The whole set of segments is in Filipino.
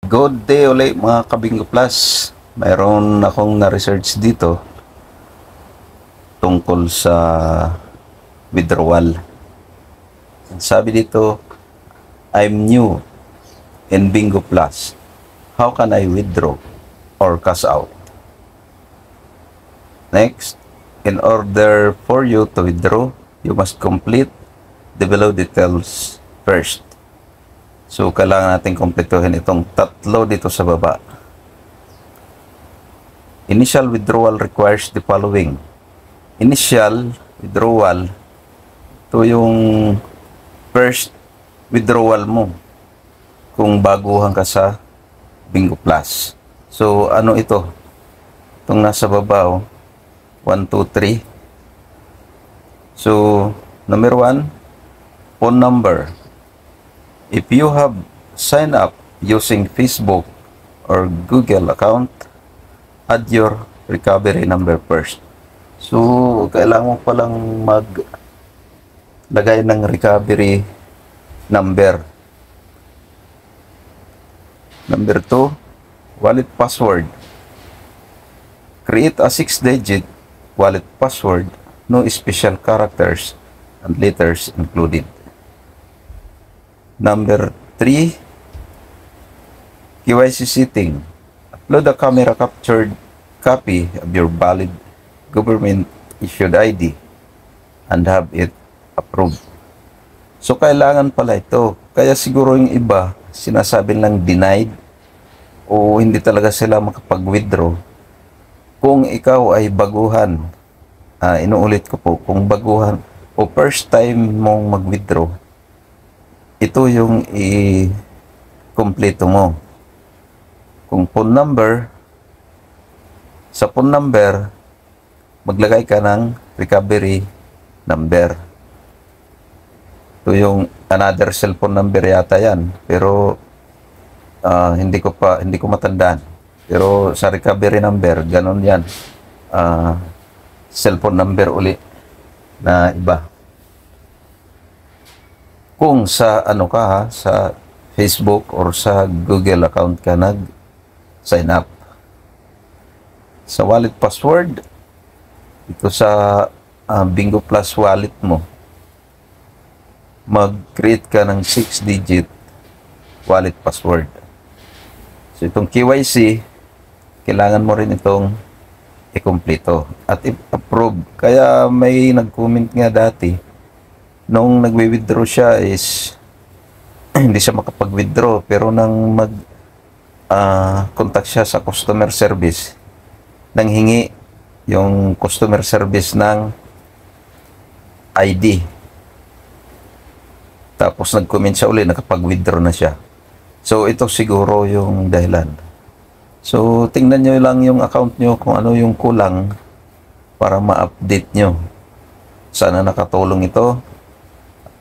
Good day ulit mga Kabingo Plus. Mayroon akong na-research dito tungkol sa withdrawal. Sabi dito, I'm new in Bingo Plus. How can I withdraw or cash out? Next, in order for you to withdraw, you must complete the below details first. So, kailangan natin kumpletuhin itong tatlo dito sa baba. Initial withdrawal requires the following. Initial withdrawal, ito yung first withdrawal mo kung baguhan ka sa Bingo Plus. So, ano ito? Itong nasa baba, 1, 2, 3. So, number 1, phone number. If you have signed up using Facebook or Google account, add your recovery number first. So, kailangan mo palang maglagay ng recovery number. Number 2, wallet password. Create a 6-digit wallet password, no special characters and letters included. Number 3, KYC setting. Upload a camera captured copy of your valid government issued ID and have it approved. So, kailangan pala ito. Kaya siguro yung iba, sinasabi lang denied o hindi talaga sila makapag-withdraw. Kung ikaw ay baguhan, inuulit ko po, kung baguhan o first time mong mag-withdraw, ito yung i-kompleto mo. Kung phone number, sa phone number, maglagay ka ng recovery number. Ito yung another cellphone number yata yan. Pero hindi ko matandaan. Pero sa recovery number, ganun yan. Cellphone number uli na iba. Kung sa sa Facebook or sa Google account ka nag-sign up. Sa wallet password, ito sa Bingo Plus wallet mo, mag-create ka ng 6-digit wallet password. So itong KYC, kailangan mo rin itong i-kompleto at i-approve. Kaya may nag-comment nga dati, nung nagwi-withdraw siya is hindi siya makapag-withdraw, pero nang contact siya sa customer service, nang hingi yung customer service ng ID, tapos nag-comment siya uli, nakapag-withdraw na siya. So ito siguro yung dahilan. So tingnan nyo lang yung account nyo kung ano yung kulang para ma-update nyo. Sana nakatulong ito.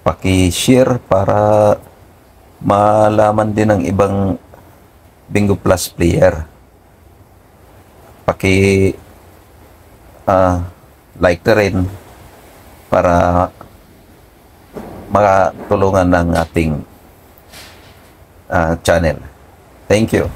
Paki-share para malaman din ng ibang Bingo Plus player. Like na rin para makatulungan ng ating channel. Thank you.